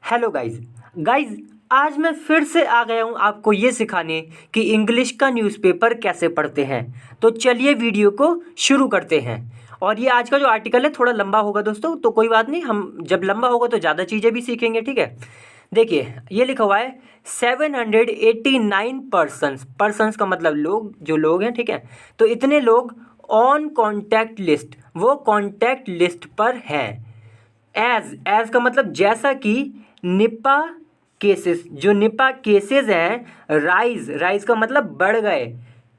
Hello guys. Guys, आज मैं फिर से आ गया हूँ आपको ये सिखाने कि इंग्लिश का न्यूज़पेपर कैसे पढ़ते हैं। तो चलिए वीडियो को शुरू करते हैं। और ये आज का जो आर्टिकल है थोड़ा लंबा होगा दोस्तों, तो कोई बात नहीं, हम जब लंबा होगा तो ज़्यादा चीज़ें भी सीखेंगे, ठीक है। देखिए ये लिखा हुआ है 789 पर्सन्स का मतलब लोग, जो लोग हैं, ठीक है। तो इतने लोग ऑन कॉन्टैक्ट लिस्ट, वो कॉन्टैक्ट लिस्ट पर हैं। एज का मतलब जैसा कि निपा केसेस, जो निपा केसेस हैं, राइज का मतलब बढ़ गए,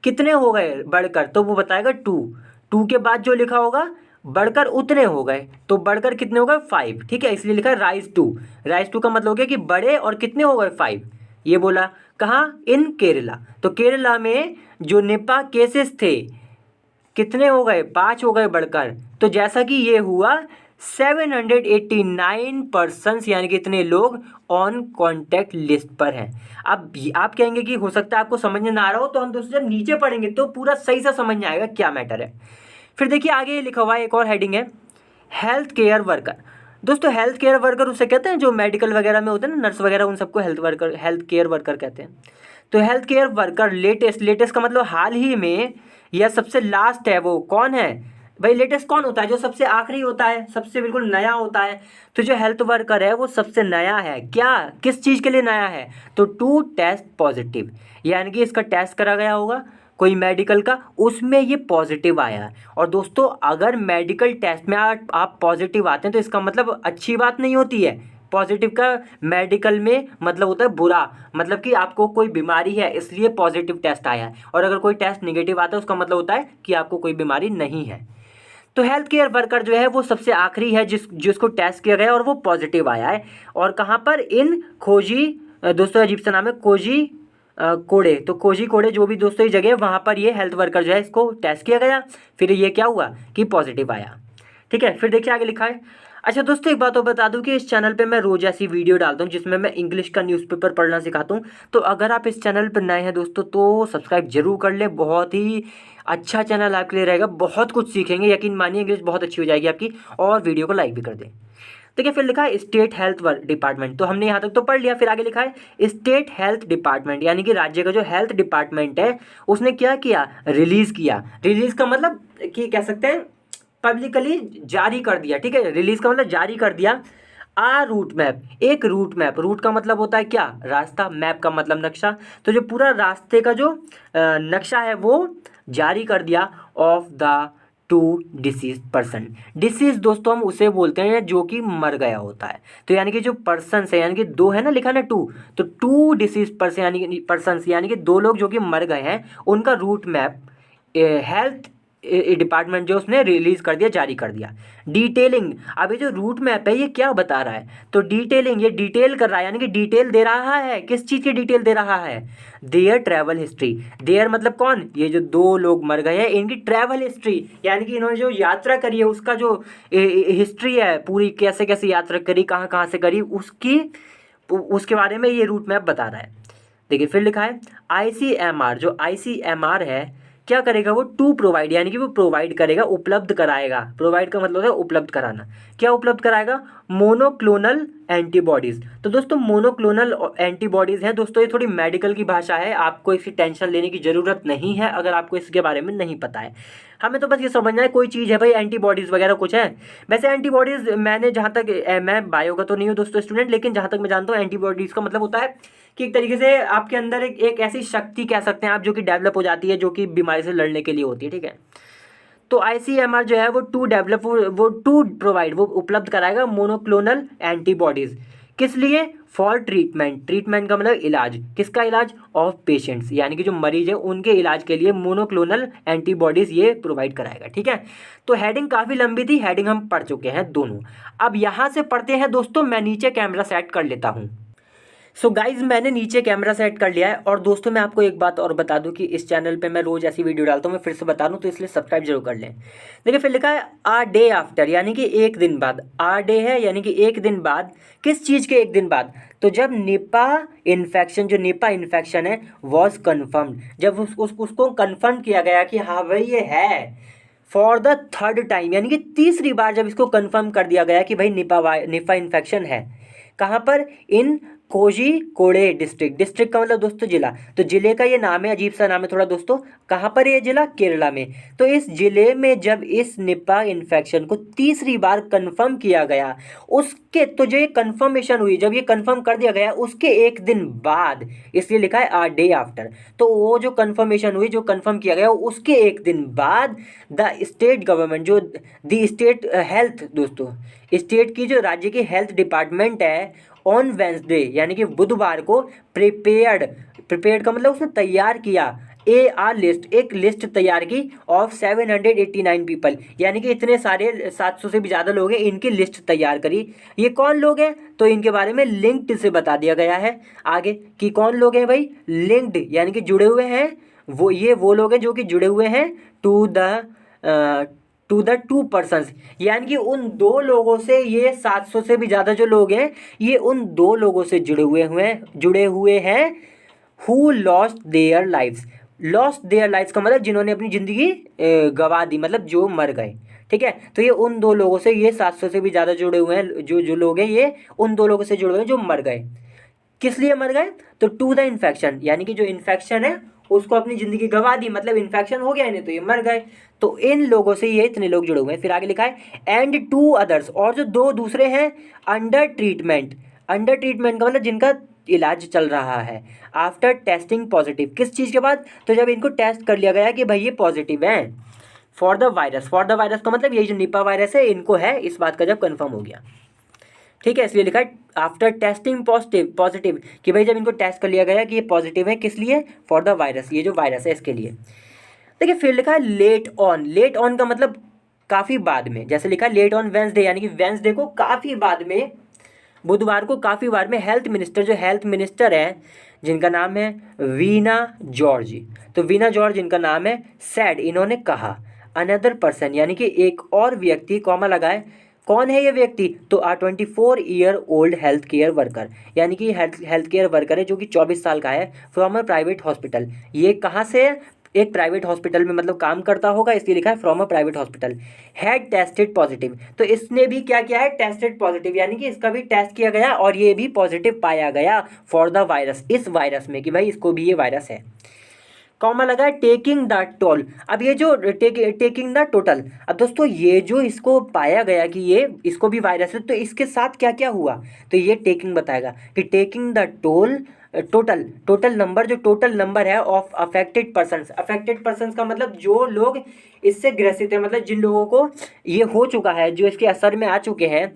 कितने हो गए बढ़कर, तो वो बताएगा टू के बाद जो लिखा होगा बढ़कर उतने हो गए, तो बढ़कर कितने हो गए 5, ठीक है, इसलिए लिखा है राइज टू का मतलब हो गया कि बढ़े और कितने हो गए 5। ये बोला कहाँ, इन केरला। तो केरला में जो निपा केसेस थे कितने हो गए, 5 हो गए बढ़कर। तो जैसा कि ये हुआ 789 पर्सन्स, यानी कि इतने लोग ऑन कॉन्टैक्ट लिस्ट पर हैं। अब आप कहेंगे कि हो सकता है आपको समझ में ना आ रहा हो, तो हम दोस्तों जब नीचे पढ़ेंगे तो पूरा सही से समझ में आएगा क्या मैटर है। फिर देखिए आगे लिखा हुआ है, एक और हेडिंग है हेल्थ केयर वर्कर। दोस्तों हेल्थ केयर वर्कर उसे कहते हैं जो मेडिकल वगैरह में होते हैं ना, नर्स वगैरह, उन सबको हेल्थ केयर वर्कर कहते हैं। तो हेल्थ केयर वर्कर लेटेस्ट का मतलब हाल ही में या सबसे लास्ट है, वो कौन है भाई। लेटेस्ट कौन होता है, जो सबसे आखिरी होता है, सबसे बिल्कुल नया होता है। तो जो हेल्थ वर्कर है वो सबसे नया है। क्या, किस चीज़ के लिए नया है, तो टू टेस्ट पॉजिटिव, यानी कि इसका टेस्ट करा गया होगा कोई मेडिकल का, उसमें ये पॉजिटिव आया है। और दोस्तों अगर मेडिकल टेस्ट में आप पॉजिटिव आते हैं तो इसका मतलब अच्छी बात नहीं होती है। पॉजिटिव का मेडिकल में मतलब होता है बुरा, मतलब कि आपको कोई बीमारी है इसलिए पॉजिटिव टेस्ट आया है। और अगर कोई टेस्ट निगेटिव आता है उसका मतलब होता है कि आपको कोई बीमारी नहीं है। तो हेल्थ केयर वर्कर जो है वो सबसे आखिरी है जिसको टेस्ट किया गया और वो पॉजिटिव आया है। और कहाँ पर, इन खोजी, दोस्तों अजीब सा नाम है, कोजी कोड़े। तो कोजी कोड़े जो भी दोस्तों ये जगह है वहाँ पर ये हेल्थ वर्कर जो है इसको टेस्ट किया गया, फिर ये क्या हुआ कि पॉजिटिव आया, ठीक है। फिर देखिए आगे लिखा है। अच्छा दोस्तों एक बात और बता दूं कि इस चैनल पे मैं रोज़ ऐसी वीडियो डालता हूँ जिसमें मैं इंग्लिश का न्यूज़पेपर पढ़ना सिखाता हूँ। तो अगर आप इस चैनल पर नए हैं दोस्तों तो सब्सक्राइब जरूर कर लें, बहुत ही अच्छा चैनल आपके लिए रहेगा, बहुत कुछ सीखेंगे, यकीन मानिए इंग्लिश बहुत अच्छी हो जाएगी आपकी। और वीडियो को लाइक भी कर दें। देखिए फिर लिखा है स्टेट हेल्थ डिपार्टमेंट, तो हमने यहाँ तक तो पढ़ लिया। फिर आगे लिखा है स्टेट हेल्थ डिपार्टमेंट, यानी कि राज्य का जो हेल्थ डिपार्टमेंट है उसने क्या किया, रिलीज़ का मतलब कि कह सकते हैं पब्लिकली जारी कर दिया, ठीक है। रिलीज़ का मतलब जारी कर दिया। रूट मैप, एक रूट मैप, रूट का मतलब होता है क्या, रास्ता, मैप का मतलब नक्शा। तो जो पूरा रास्ते का जो नक्शा है वो जारी कर दिया of the two disease person. Disease दोस्तों हम उसे बोलते हैं जो कि मर गया होता है। तो यानी कि जो पर्सन है, यानी कि दो है ना, लिखा ना टू, तो टू डिसीज पर्सन यानी कि पर्सन, यानी कि दो लोग जो कि मर गए हैं, उनका रूट मैप हेल्थ डिपार्टमेंट जो उसने रिलीज कर दिया, जारी कर दिया। डिटेलिंग, अब ये जो रूट मैप है ये क्या बता रहा है, तो डिटेलिंग, ये डिटेल कर रहा है, यानी कि डिटेल दे रहा है, किस चीज़ की डिटेल दे रहा है, देयर ट्रैवल हिस्ट्री। देयर मतलब कौन, ये जो दो लोग मर गए हैं इनकी ट्रैवल हिस्ट्री, यानी कि इन्होंने जो यात्रा करी है उसका जो हिस्ट्री है पूरी, कैसे कैसे यात्रा करी, कहाँ कहाँ से करी, उसके बारे में ये रूट मैप बता रहा है। देखिए फिर लिखा है आईसीएमआर, जो आईसीएमआर है क्या करेगा, वो टू प्रोवाइड, यानी कि वो प्रोवाइड करेगा, उपलब्ध कराएगा। प्रोवाइड का मतलब होता है उपलब्ध कराना। क्या उपलब्ध कराएगा, मोनोक्लोनल एंटीबॉडीज़। तो दोस्तों मोनोक्लोनल एंटीबॉडीज़ हैं दोस्तों, ये थोड़ी मेडिकल की भाषा है, आपको इसकी टेंशन लेने की ज़रूरत नहीं है अगर आपको इसके बारे में नहीं पता है। हमें तो बस ये समझना है कोई चीज़ है भाई, एंटीबॉडीज़ वगैरह कुछ है। वैसे एंटीबॉडीज़ मैंने जहाँ तक मैं बायो का तो नहीं हूँ दोस्तों स्टूडेंट, लेकिन जहाँ तक मैं जानता हूँ एंटीबॉडीज़ का मतलब होता है कि एक तरीके से आपके अंदर एक ऐसी शक्ति कह सकते हैं आप जो कि डेवलप हो जाती है, जो कि बीमारी से लड़ने के लिए होती है, ठीक है। तो आईसीएमआर जो है वो टू प्रोवाइड, वो उपलब्ध कराएगा मोनोक्लोनल एंटीबॉडीज़, किस लिए, फॉर ट्रीटमेंट का मतलब इलाज, किसका इलाज, ऑफ पेशेंट्स, यानी कि जो मरीज है उनके इलाज के लिए मोनोक्लोनल एंटीबॉडीज़ ये प्रोवाइड कराएगा, ठीक है। तो हेडिंग काफ़ी लंबी थी, हेडिंग हम पढ़ चुके हैं दोनों। अब यहाँ से पढ़ते हैं दोस्तों, मैं नीचे कैमरा सेट कर लेता हूँ। सो गाइज मैंने नीचे कैमरा सेट कर लिया है। और दोस्तों मैं आपको एक बात और बता दूं कि इस चैनल पे मैं रोज़ ऐसी वीडियो डालता हूँ, मैं फिर से बता दूं, तो इसलिए सब्सक्राइब जरूर कर लें। देखिए फिर लिखा है आ डे आफ्टर, यानी कि एक दिन बाद, आ डे है यानी कि एक दिन बाद, किस चीज़ के एक दिन बाद, तो जब निपा इन्फेक्शन, जो निपा इन्फेक्शन है वॉज कन्फर्म्ड, जब उसको कन्फर्म किया गया कि हाँ भाई ये है, फॉर द थर्ड टाइम, यानी कि तीसरी बार जब इसको कन्फर्म कर दिया गया कि भाई निपा इन्फेक्शन है, कहाँ पर? इन कोझिकोडे डिस्ट्रिक्ट। डिस्ट्रिक्ट का मतलब दोस्तों जिला, तो जिले का ये नाम है, अजीब सा नाम है थोड़ा दोस्तों। कहाँ पर ये जिला? केरला में। तो इस जिले में जब इस निपा इन्फेक्शन को तीसरी बार कंफर्म किया गया, उसके तो जो ये कंफर्मेशन हुई, जब ये कंफर्म कर दिया गया उसके एक दिन बाद, इसलिए लिखा है अ डे आफ्टर, तो वो जो कंफर्मेशन हुई, जो कंफर्म किया गया उसके एक दिन बाद द स्टेट गवर्नमेंट, जो द स्टेट हेल्थ दोस्तों, स्टेट की जो राज्य की हेल्थ डिपार्टमेंट है, ऑन वेंसडे यानी कि बुधवार को प्रिपेयर्ड का मतलब उसने तैयार किया, एक लिस्ट तैयार की ऑफ 789 पीपल, यानी कि इतने सारे 700 से भी ज़्यादा लोग हैं, इनकी लिस्ट तैयार करी। ये कौन लोग हैं? तो इनके बारे में लिंक्ड से बता दिया गया है आगे कि कौन लोग हैं भाई? लिंक्ड यानी कि जुड़े हुए हैं, वो लोग हैं जो कि जुड़े हुए हैं टू द टू पर्सन्स, यानी कि उन दो लोगों से, ये 700 से भी ज़्यादा जो लोग हैं ये उन दो लोगों से जुड़े हुए हैं who lost their lives. Lost their lives का मतलब जिन्होंने अपनी ज़िंदगी गंवा दी, मतलब जो मर गए। ठीक है, तो ये उन दो लोगों से, ये 700 से भी ज़्यादा जुड़े हुए हैं, जो लोग हैं ये उन दो लोगों से जुड़े हुए हैं जो मर गए। किस लिए मर गए? तो टू द इन्फेक्शन, यानी कि जो इन्फेक्शन है उसको अपनी ज़िंदगी गंवा दी, मतलब इन्फेक्शन हो गया इन्हें तो ये मर गए। तो इन लोगों से ये इतने लोग जुड़े हुए हैं। फिर आगे लिखा है एंड टू अदर्स, और जो दो दूसरे हैं अंडर ट्रीटमेंट। अंडर ट्रीटमेंट का मतलब जिनका इलाज चल रहा है। आफ्टर टेस्टिंग पॉजिटिव, किस चीज़ के बाद? तो जब इनको टेस्ट कर लिया गया कि भाई ये पॉजिटिव है for the virus. For the virus का मतलब यही जो निपा वायरस है इनको है, इस बात का जब कन्फर्म हो गया। ठीक है, इसलिए लिखा है आफ्टर टेस्टिंग पॉजिटिव कि भाई जब इनको टेस्ट कर लिया गया कि ये पॉजिटिव है, किस लिए? फॉर द वायरस, ये जो वायरस है इसके लिए। देखिए फिर लिखा है लेट ऑन। लेट ऑन का मतलब काफ़ी बाद में, जैसे लिखा है लेट ऑन वेंसडे, यानी कि वेंसडे को काफ़ी बाद में, बुधवार को काफ़ी बाद में हेल्थ मिनिस्टर, जो हेल्थ मिनिस्टर है जिनका नाम है वीना जॉर्ज, तो वीना जॉर्ज इनका नाम है, सैड इन्होंने कहा, अनदर पर्सन यानी कि एक और व्यक्ति, कॉमा लगाए, कौन है ये व्यक्ति? तो 24 year old health care worker, यानी कि हेल्थ केयर वर्कर है जो कि 24 साल का है, फ्रॉम अ प्राइवेट हॉस्पिटल। ये कहाँ से है? एक प्राइवेट हॉस्पिटल में मतलब काम करता होगा, इसलिए लिखा है from a private hospital. Had tested positive, तो इसने भी क्या किया है? टेस्टेड पॉजिटिव, यानी कि इसका भी टेस्ट किया गया और ये भी पॉजिटिव पाया गया फॉर द वायरस, इस वायरस में, कि भाई इसको भी ये वायरस है। कॉमा लगा है टेकिंग द टोल। अब ये जो टेकिंग द टोटल, अब दोस्तों ये जो इसको पाया गया कि ये इसको भी वायरस है, तो इसके साथ क्या क्या हुआ, तो ये टेकिंग बताएगा कि taking the toll, total number, जो टोटल नंबर है of affected persons. Affected persons का मतलब जो लोग इससे ग्रसित है, मतलब जिन लोगों को ये हो चुका है, जो इसके असर में आ चुके हैं,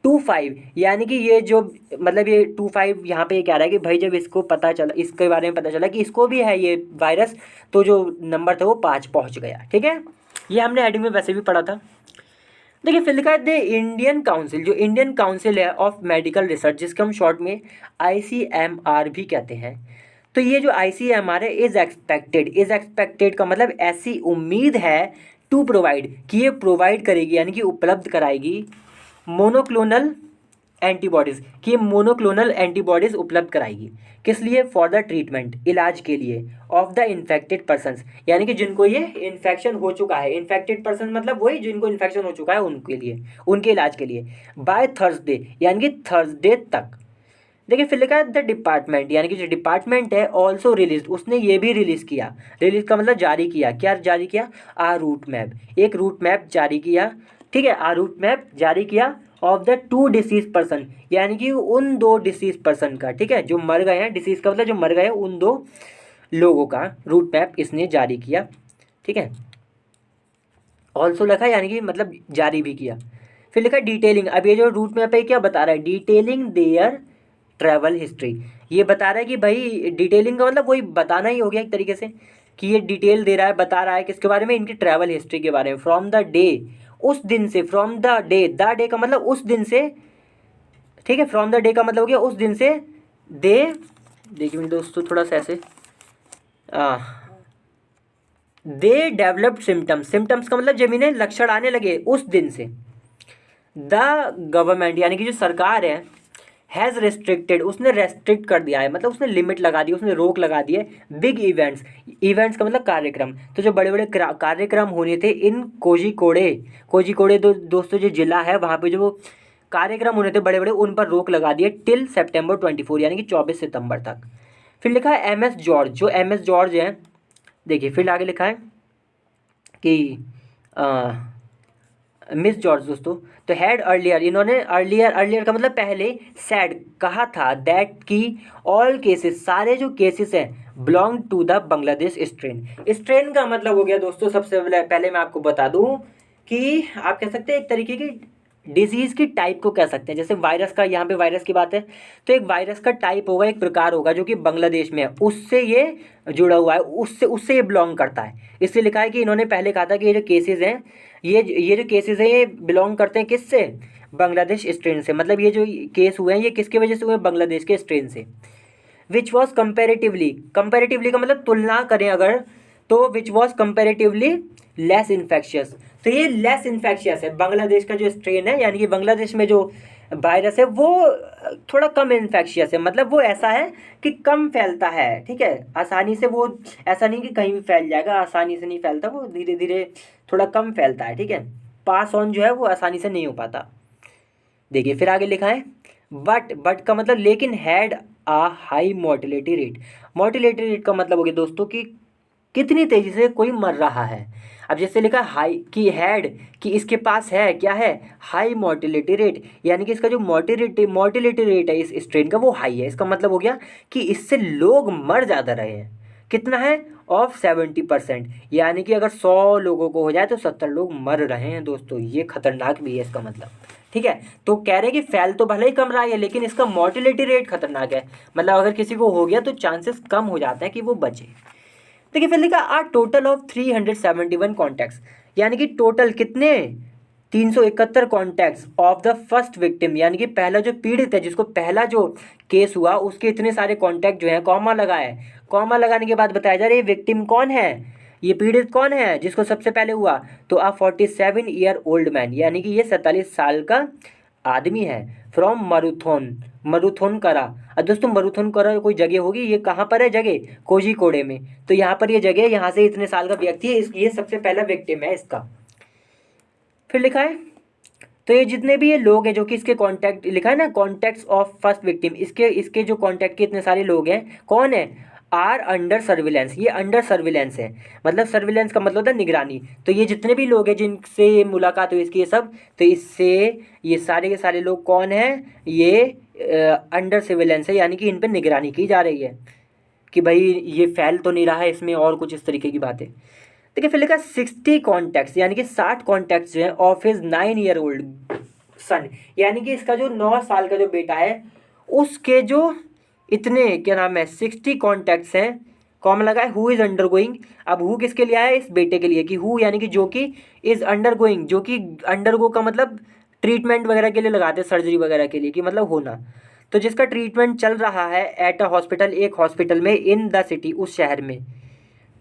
25, यानी कि ये जो मतलब ये 25 यहाँ पे ये कह रहा है कि भाई जब इसको पता चला, इसके बारे में पता चला कि इसको भी है ये वायरस, तो जो नंबर था वो 5 पहुँच गया। ठीक है, ये हमने हेडिंग में वैसे भी पढ़ा था। देखिए फिर लिखा है द इंडियन काउंसिल, जो इंडियन काउंसिल है ऑफ मेडिकल रिसर्च, जिसको हम शॉर्ट में ICMR भी कहते हैं। तो ये जो ICMR है, इज़ एक्सपेक्टेड का मतलब ऐसी उम्मीद है, टू प्रोवाइड कि ये प्रोवाइड करेगी, यानी कि उपलब्ध कराएगी, मोनोक्लोनल एंटीबॉडीज़, कि मोनोक्लोनल एंटीबॉडीज़ उपलब्ध कराएगी। किस लिए? फॉर द ट्रीटमेंट, इलाज के लिए, ऑफ द इन्फेक्टेड पर्सन्स, यानी कि जिनको ये इन्फेक्शन हो चुका है। इन्फेक्टेड पर्सन मतलब वही जिनको इन्फेक्शन हो चुका है उनके लिए, उनके इलाज के लिए, बाय थर्सडे, यानी कि थर्सडे तक। देखिए फिर लिखा है द डिपार्टमेंट, यानी कि जो डिपार्टमेंट है ऑल्सो रिलीज, उसने ये भी रिलीज़ किया, रिलीज का मतलब जारी किया, क्या जारी किया? आ रूट मैप, एक रूट मैप जारी किया। ठीक है, आ रूट मैप जारी किया ऑफ द 2 डिसीज पर्सन, यानी कि उन 2 डिसीज पर्सन का, ठीक है, जो मर गए हैं, डिसीज का मतलब जो मर गए हैं, उन 2 लोगों का रूट मैप इसने जारी किया। ठीक है, ऑल्सो लिखा यानी कि मतलब जारी भी किया। फिर लिखा डिटेलिंग, अब ये जो रूट मैप है क्या बता रहा है? डिटेलिंग देयर ट्रैवल हिस्ट्री, ये बता रहा है कि भाई डिटेलिंग का मतलब वही बताना ही हो गया एक तरीके से, कि ये डिटेल दे रहा है, बता रहा है किसके बारे में? इनकी ट्रैवल हिस्ट्री के बारे में। फ्रॉम द डे, उस दिन से, फ्रॉम द डे का मतलब उस दिन से। ठीक है, फ्रॉम द डे का मतलब हो गया उस दिन से। देखिए दोस्तों थोड़ा सा ऐसे, दे डेवलप्ड सिम्टम्स का मतलब जब इन्हें लक्षण आने लगे उस दिन से। द गवर्नमेंट, यानी कि जो सरकार है, हैज़ रेस्ट्रिक्टेड, उसने रेस्ट्रिक्ट कर दिया है, मतलब उसने लिमिट लगा दी, उसने रोक लगा दी है। बिग इवेंट्स का मतलब कार्यक्रम, तो जो बड़े बड़े कार्यक्रम होने थे इन कोझिकोडे दोस्तों जो जिला है वहाँ पे जो कार्यक्रम होने थे बड़े बड़े, उन पर रोक लगा दिए टिल September 24, यानी कि 24 सितंबर तक। फिर लिखा है MS जॉर्ज, जो MS जॉर्ज हैं, देखिए फिर आगे लिखा है कि मिस जॉर्ज दोस्तों, तो हैड अर्लियर, इन्होंने अर्लियर का मतलब पहले, सैड कहा था, दैट की ऑल केसेस, सारे जो केसेस हैं, belong to the Bangladesh strain. Strain का मतलब हो गया दोस्तों, सबसे पहले मैं आपको बता दूं कि आप कह सकते हैं एक तरीके की डिजीज़ की टाइप को कह सकते हैं। जैसे वायरस का, यहाँ पे वायरस की बात है, तो एक वायरस का टाइप होगा, एक प्रकार होगा जो कि बांग्लादेश में है, उससे ये जुड़ा हुआ है, उससे ये बिलोंग करता है। इसलिए लिखा है कि इन्होंने पहले कहा था कि ये जो केसेस हैं, ये जो केसेस हैं, ये बिलोंग करते हैं किससे, बांग्लादेश स्ट्रेन से। मतलब ये जो केस हुए हैं, ये किसके वजह से हुए हैं, बांग्लादेश के स्ट्रेन से। विच वॉज कंपेरेटिवली, कंपेरेटिवली का मतलब तुलना करें अगर, तो which was comparatively less infectious, तो ये लेस इन्फेक्शियस है। बांग्लादेश का जो स्ट्रेन है, यानी कि बांग्लादेश में जो वायरस है वो थोड़ा कम इन्फेक्शियस है, मतलब वो ऐसा है कि कम फैलता है, ठीक है, आसानी से, वो ऐसा नहीं कि कहीं भी फैल जाएगा, आसानी से नहीं फैलता, वो धीरे धीरे थोड़ा कम फैलता है, ठीक है, पास ऑन जो है वो आसानी से नहीं हो पाता। देखिए फिर आगे लिखा है बट का मतलब लेकिन had a high mortality rate. Mortality rate का मतलब हो गया दोस्तों कि कितनी तेज़ी से कोई मर रहा है। अब जैसे लिखा हाई कि हैड, कि इसके पास है, क्या है, हाई मोर्टेलिटी रेट, यानी कि इसका जो मोर्टेलिटी रेट है इस स्ट्रेन का वो हाई है। इसका मतलब हो गया कि इससे लोग मर ज़्यादा रहे हैं। कितना है, ऑफ 70%, यानी कि अगर 100 लोगों को हो जाए तो 70 लोग मर रहे हैं दोस्तों। ये खतरनाक भी है इसका मतलब, ठीक है। तो कह रहे हैं कि फैल तो भले ही कम रहा है लेकिन इसका मोर्टेलिटी रेट खतरनाक है, मतलब अगर किसी को हो गया तो चांसेस कम हो जाते हैं कि वो बचे। देखिए फिर लिखा आ टोटल ऑफ 371 कॉन्टैक्ट्स, यानी कि टोटल कितने, 371 contacts of the first victim, यानी कि पहला जो पीड़ित है, जिसको पहला जो केस हुआ, उसके इतने सारे कॉन्टैक्ट जो हैं, कॉमा लगा है, कॉमा लगाने के बाद बताया जा रहा है ये विक्टिम कौन है, ये पीड़ित कौन है जिसको सबसे पहले हुआ, तो 47 ईयर ओल्ड मैन, यानी कि ये 47 साल का आदमी है, फ्रॉम मरुथोन करा। अब दोस्तों मरुथोन करा कोई जगह होगी, ये कहाँ पर है जगह, कोझिकोडे में, तो यहाँ पर ये जगह, यहाँ से इतने साल का व्यक्ति है, ये सबसे पहला विक्टिम है इसका। फिर लिखा है तो ये जितने भी ये लोग हैं जो कि इसके कॉन्टैक्ट, लिखा है ना कॉन्टैक्ट्स ऑफ फर्स्ट विक्टिम, इसके जो कॉन्टैक्ट के इतने सारे लोग हैं, कौन है, आर अंडर सर्विलेंस, ये अंडर सर्विलेंस है, मतलब सर्विलेंस का मतलब होता है निगरानी। तो ये जितने भी लोग हैं जिनसे ये मुलाकात हुई इसकी, ये सब, तो इससे ये सारे के सारे लोग कौन हैं, ये अंडर सर्विलेंस है, यानी कि इन पर निगरानी की जा रही है कि भाई ये फैल तो नहीं रहा है इसमें, और कुछ इस तरीके की बातें। देखिए फिर लिखा 60 कॉन्टैक्ट्स, यानी कि 60 कॉन्टैक्ट्स जो है of his 9 year old son, यानी कि इसका जो 9 साल का जो बेटा है उसके जो इतने क्या नाम है 60 कॉन्टैक्ट्स हैं, कॉमन लगा है, हु इज़ अंडर गोइंग। अब हु किसके लिए आया है, इस बेटे के लिए, कि हु यानी कि जो कि इज़ अंडर गोइंग, जो कि अंडर गो का मतलब ट्रीटमेंट वगैरह के लिए लगाते हैं, सर्जरी वगैरह के लिए, कि मतलब होना, तो जिसका ट्रीटमेंट चल रहा है एट अ हॉस्पिटल, एक हॉस्पिटल में, इन द सिटी, उस शहर में,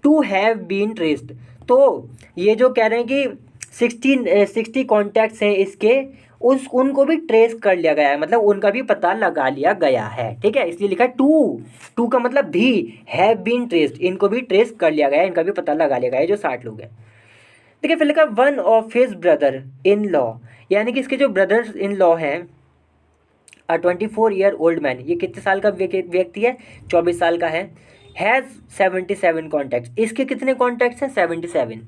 टू हैव बीन ट्रेस्ड। तो ये जो कह रहे हैं कि 60 कॉन्टैक्ट्स हैं इसके, उनको भी ट्रेस कर लिया गया है, मतलब उनका भी पता लगा लिया गया है, ठीक है, इसलिए लिखा है टू का मतलब भी, हैव बीन ट्रेस्ड, इनको भी ट्रेस कर लिया गया है, इनका भी पता लगा लिया गया है, जो 60 लोग हैं। देखिए फिर लिखा one of his brother in law, यानी कि इसके जो ब्रदर्स इन लॉ हैं, 24 ईयर ओल्ड मैन, ये कितने साल का व्यक्ति है, 24 साल का है, हैज़ 77 कॉन्टैक्ट्स, इसके कितने कॉन्टैक्ट्स हैं, 77।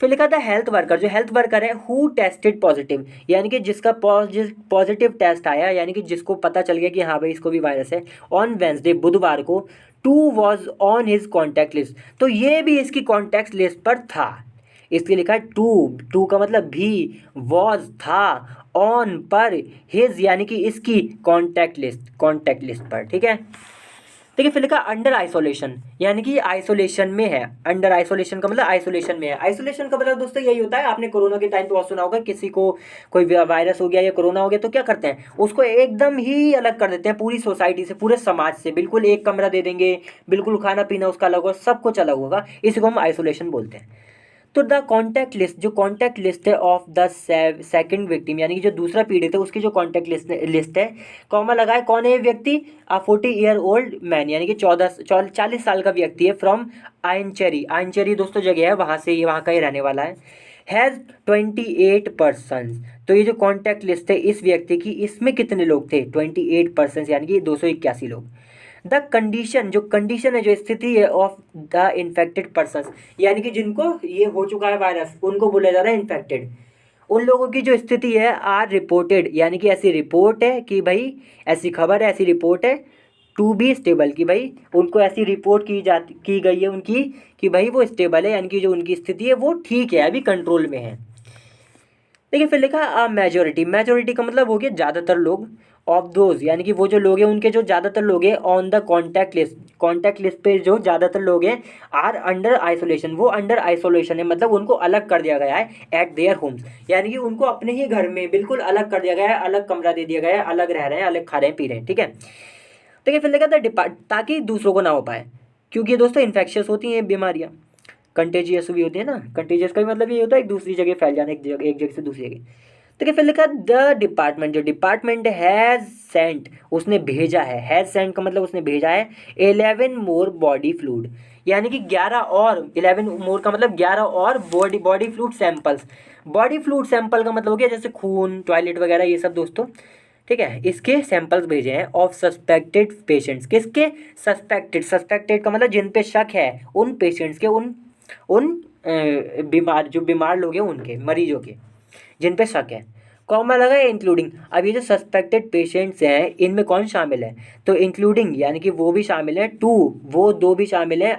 फिर लिखा था हेल्थ वर्कर, जो हेल्थ वर्कर है, हु टेस्टेड पॉजिटिव, यानी कि जिसका पॉजिटिव टेस्ट आया, यानी कि जिसको पता चल गया कि हाँ भाई इसको भी वायरस है, ऑन वेंसडे, बुधवार को, 2 was on his contact list, तो ये भी इसकी कॉन्टैक्ट लिस्ट पर था, इसलिए लिखा है टू का मतलब भी, वॉज था, ऑन पर, हिज यानी कि इसकी कॉन्टैक्ट लिस्ट पर, ठीक है। देखिए फिर लिखा अंडर आइसोलेशन, यानी कि आइसोलेशन में है, अंडर आइसोलेशन का मतलब आइसोलेशन में है। आइसोलेशन का मतलब दोस्तों यही होता है, आपने कोरोना के टाइम पे बहुत सुना होगा, किसी को कोई वायरस हो गया या कोरोना हो गया तो क्या करते हैं, उसको एकदम ही अलग कर देते हैं पूरी सोसाइटी से, पूरे समाज से, बिल्कुल एक कमरा दे देंगे, बिल्कुल खाना पीना उसका अलग होगा, सब कुछ अलग होगा, इसी को हम आइसोलेशन बोलते हैं। तो द कॉन्टैक्ट लिस्ट, जो कॉन्टैक्ट लिस्ट है ऑफ द सेकंड विक्टिम, यानी कि जो दूसरा पीड़ित है उसकी जो कॉन्टैक्ट लिस्ट है, कॉमा लगा है, कौन है ये व्यक्ति, 40 ईयर ओल्ड मैन, यानी कि 40 साल का व्यक्ति है, फ्रॉम आइनचेरी, आइनचेरी दोस्तों जगह है, वहाँ से, वहाँ का ही रहने वाला है, हैज़ 28 पर्सन। तो ये जो कॉन्टैक्ट लिस्ट है इस व्यक्ति की, इसमें कितने लोग थे? 28 पर्सन, यानी कि 281 लोग। द कंडीशन, जो कंडीशन है, जो स्थिति है ऑफ द इन्फेक्टेड पर्सन, यानी कि जिनको ये हो चुका है वायरस, उनको बोला जा रहा है इन्फेक्टेड। उन लोगों की जो स्थिति है आर रिपोर्टेड, यानी कि ऐसी रिपोर्ट है कि भाई, ऐसी खबर है, ऐसी रिपोर्ट है टू बी स्टेबल, कि भाई उनको ऐसी रिपोर्ट की गई है उनकी कि भाई वो स्टेबल है, यानी कि जो उनकी स्थिति है वो ठीक है, अभी कंट्रोल में है। देखिए फिर लिखा अ मेजोरिटी, मेजोरिटी का मतलब हो गया ज़्यादातर लोग, ऑफ दोज, यानी कि वो जो लोग हैं उनके जो ज़्यादातर लोग हैं on the contact list, contact list पे जो ज़्यादातर लोग हैं आर अंडर आइसोलेशन, वो अंडर आइसोलेशन है, मतलब उनको अलग कर दिया गया है एट देयर होम्स, यानी कि उनको अपने ही घर में बिल्कुल अलग कर दिया गया है, अलग कमरा दे दिया गया है, अलग रह रहे हैं, अलग खा रहे हैं पी रहे हैं, ठीक है। देखिए फिर लिखा था ताकि दूसरों को ना हो पाए, क्योंकि दोस्तों इन्फेक्शियस होती हैं बीमारियाँ, कंटेजियस भी होती है ना, कंटेजियस का भी मतलब ये होता है एक दूसरी जगह फैल जाना, एक जगह से दूसरी जगह। तो फिर लिखा द डिपार्टमेंट, जो डिपार्टमेंट हैज़ सेंट, उसने भेजा है, हैज़ सेंट का मतलब उसने भेजा है 11 मोर बॉडी फ्लूइड, यानी कि 11 और, 11 मोर का मतलब 11 और body fluid samples. Body fluid sample का मतलब हो गया जैसे खून, टॉयलेट वगैरह ये सब दोस्तों, ठीक है, इसके सैंपल्स भेजे हैं ऑफ सस्पेक्टेड पेशेंट्स, किसके? सस्पेक्टेड, सस्पेक्टेड का मतलब जिन पे शक है, उन पेशेंट्स के, उन बीमार, जो बीमार लोग हैं उनके, मरीजों के जिन पे शक है। कॉमा लगा है इंक्लूडिंग। अब ये जो सस्पेक्टेड पेशेंट्स हैं इनमें कौन शामिल है? तो इंक्लूडिंग यानी कि वो भी शामिल है, टू, वो दो भी शामिल है,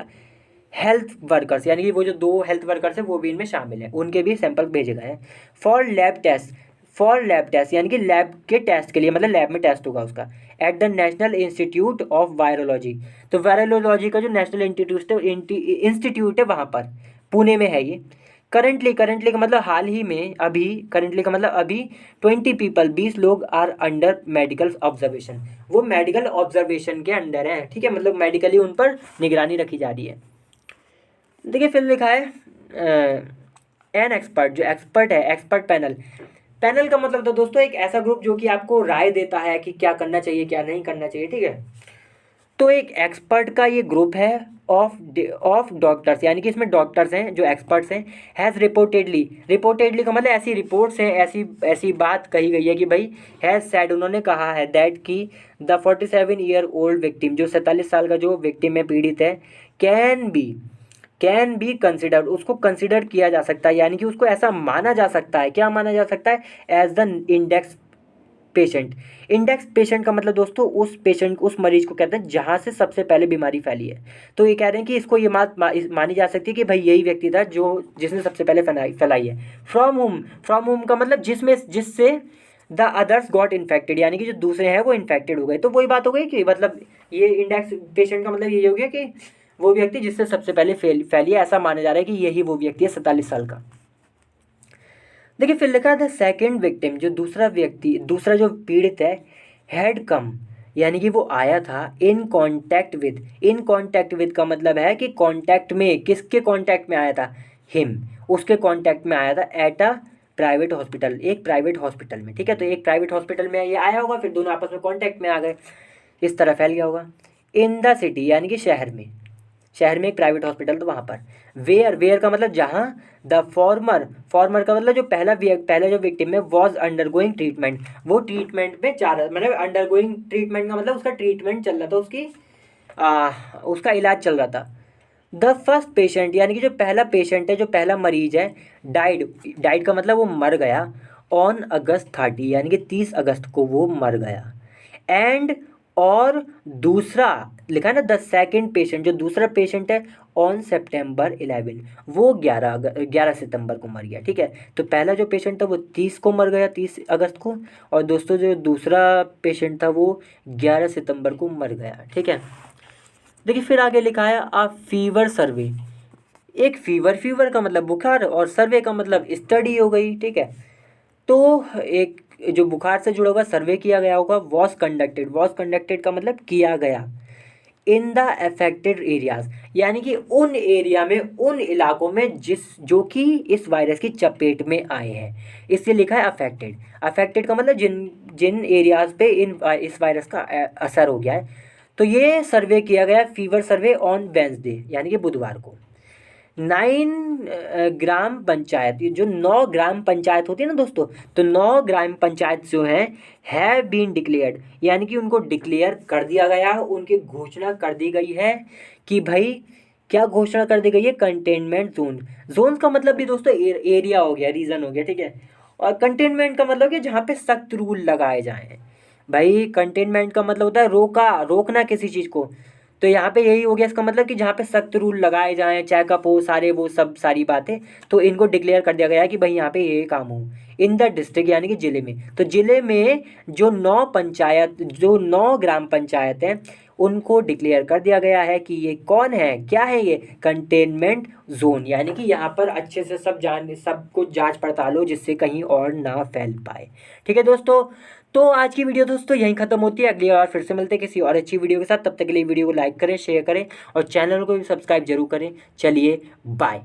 हेल्थ वर्कर्स, यानी कि वो जो 2 हेल्थ वर्कर्स हैं वो भी इनमें शामिल हैं, उनके भी सैंपल भेजे गए हैं। For lab test, for lab test यानी कि लैब के टेस्ट के लिए, मतलब लैब में टेस्ट होगा उसका, at the national institute of virology. तो वायरोलॉजी का जो नेशनल इंस्टीट्यूट है वहाँ पर पुणे में है ये। करंटली, करंटली का मतलब हाल ही में, अभी, करंटली का मतलब अभी 20 पीपल, 20 लोग आर अंडर मेडिकल ऑब्जर्वेशन, वो मेडिकल ऑब्जर्वेशन के अंडर है, ठीक है, मतलब मेडिकली उन पर निगरानी रखी जा रही है। देखिए फिर लिखा है एन एक्सपर्ट, जो एक्सपर्ट है, एक्सपर्ट पैनल। पैनल का मतलब तो दोस्तों एक ऐसा ग्रुप जो कि आपको राय देता है कि क्या करना चाहिए क्या नहीं करना चाहिए, ठीक है। तो एक एक्सपर्ट का ये ग्रुप है ऑफ डॉक्टर्स, यानी कि इसमें डॉक्टर्स हैं जो एक्सपर्ट्स हैं। हैज़ रिपोर्टेडली, रिपोर्टेडली का मतलब ऐसी रिपोर्ट्स हैं, ऐसी ऐसी बात कही गई है कि भाई, हैज़ सैड, उन्होंने कहा है, दैट कि द 47-year-old विक्टिम, जो 47 साल का जो विक्टिम है, पीड़ित है, कैन बी कंसिडर्ड, उसको कंसिडर किया जा सकता है, यानी कि उसको ऐसा माना जा सकता है, क्या माना जा सकता है? As the index patient. Index patient का मतलब दोस्तों उस पेशेंट, उस मरीज को कहते हैं जहाँ से सबसे पहले बीमारी फैली है। तो ये कह रहे हैं कि इसको ये मानी जा सकती है कि भाई यही व्यक्ति था जो जिसने सबसे पहले फैलाई है। फ्रॉम होम का मतलब जिससे द अदर्स गॉट इन्फेक्टेड, यानी कि जो दूसरे हैं वो इन्फेक्टेड हो गए। तो वही बात हो गई कि मतलब ये इंडेक्स पेशेंट का मतलब ये हो गया कि वो व्यक्ति जिससे सबसे पहले फैली है, ऐसा माना जा रहा है कि यही वो व्यक्ति है 47 साल का। देखिए फिर लिखा था सेकेंड विक्टिम, जो दूसरा व्यक्ति, दूसरा जो पीड़ित है, हैड कम, यानी कि वो आया था in contact with. In contact with का मतलब है कि कांटेक्ट में, किसके कांटेक्ट में आया था? हिम, उसके कांटेक्ट में आया था एट अ प्राइवेट हॉस्पिटल, एक प्राइवेट हॉस्पिटल में, ठीक है। तो एक प्राइवेट हॉस्पिटल में ये आया होगा, फिर दोनों आपस में कांटेक्ट में आ गए, इस तरह फैल गया होगा। इन द सिटी यानी कि शहर में, शहर में एक प्राइवेट हॉस्पिटल, तो वहाँ पर। वेयर का मतलब जहाँ। द फॉर्मर का मतलब जो पहला जो विक्टिम है, वॉज अंडरगोइंग ट्रीटमेंट, वो ट्रीटमेंट में जा रहा, मतलब अंडरगोइंग ट्रीटमेंट का मतलब उसका ट्रीटमेंट चल रहा था, उसका इलाज चल रहा था। द फर्स्ट पेशेंट यानी कि जो पहला पेशेंट है, जो पहला मरीज है, डाइड का मतलब वो मर गया, ऑन अगस्त 30 यानी कि 30 अगस्त को वो मर गया। एंड, और दूसरा लिखा है ना, द सेकेंड पेशेंट, जो दूसरा पेशेंट है, ऑन सितंबर 11, वो 11 सितंबर को मर गया, ठीक है। तो पहला जो पेशेंट था वो 30 को मर गया, 30 अगस्त को, और दोस्तों जो दूसरा पेशेंट था वो 11 सितंबर को मर गया, ठीक है। देखिए फिर आगे लिखा है आ फीवर सर्वे। एक फीवर का मतलब बुखार, और सर्वे का मतलब स्टडी हो गई, ठीक है। तो एक जो बुखार से जुड़ा हुआ सर्वे किया गया होगा, वॉज कंडक्टेड का मतलब किया गया, इन द अफेक्टेड एरियाज, यानी कि उन एरिया में, उन इलाकों में जो कि इस वायरस की चपेट में आए हैं, इससे लिखा है अफेक्टेड। अफेक्टेड का मतलब जिन एरियाज पे इस वायरस का असर हो गया है। तो ये सर्वे किया गया, फीवर सर्वे ऑन वेंसडे यानी कि बुधवार को। 9 ग्राम पंचायत, ये जो 9 ग्राम पंचायत होती है ना दोस्तों, तो 9 ग्राम पंचायत जो हैं हैव बीन डिक्लेयर्ड, यानी कि उनको डिक्लेयर कर दिया गया, उनकी घोषणा कर दी गई है कि भाई क्या घोषणा कर दी गई है, कंटेनमेंट जोन। जोन का मतलब भी दोस्तों एरिया हो गया, रीजन हो गया, ठीक है। और कंटेनमेंट का मतलब कि जहाँ पे सख्त रूल लगाए जाएं। भाई कंटेनमेंट का मतलब होता है रोकना किसी चीज़ को। तो यहाँ पे यही हो गया इसका मतलब कि जहाँ पे सख्त रूल लगाए जाएं, चेकअप हो, सारे वो सब सारी बातें, तो इनको डिक्लेयर कर दिया गया है कि भाई यहाँ पे ये काम हो इन द डिस्ट्रिक्ट, यानी कि जिले में। तो जिले में जो 9 ग्राम पंचायत हैं उनको डिक्लेयर कर दिया गया है कि ये कौन है, क्या है, ये कंटेनमेंट जोन, यानी कि यहाँ पर अच्छे से सब कुछ जांच पड़ताल हो जिससे कहीं और ना फैल पाए। ठीक है दोस्तों, तो आज की वीडियो दोस्तों यहीं खत्म होती है। अगली बार फिर से मिलते हैं किसी और अच्छी वीडियो के साथ। तब तक के लिए वीडियो को लाइक करें, शेयर करें और चैनल को भी सब्सक्राइब जरूर करें। चलिए बाय।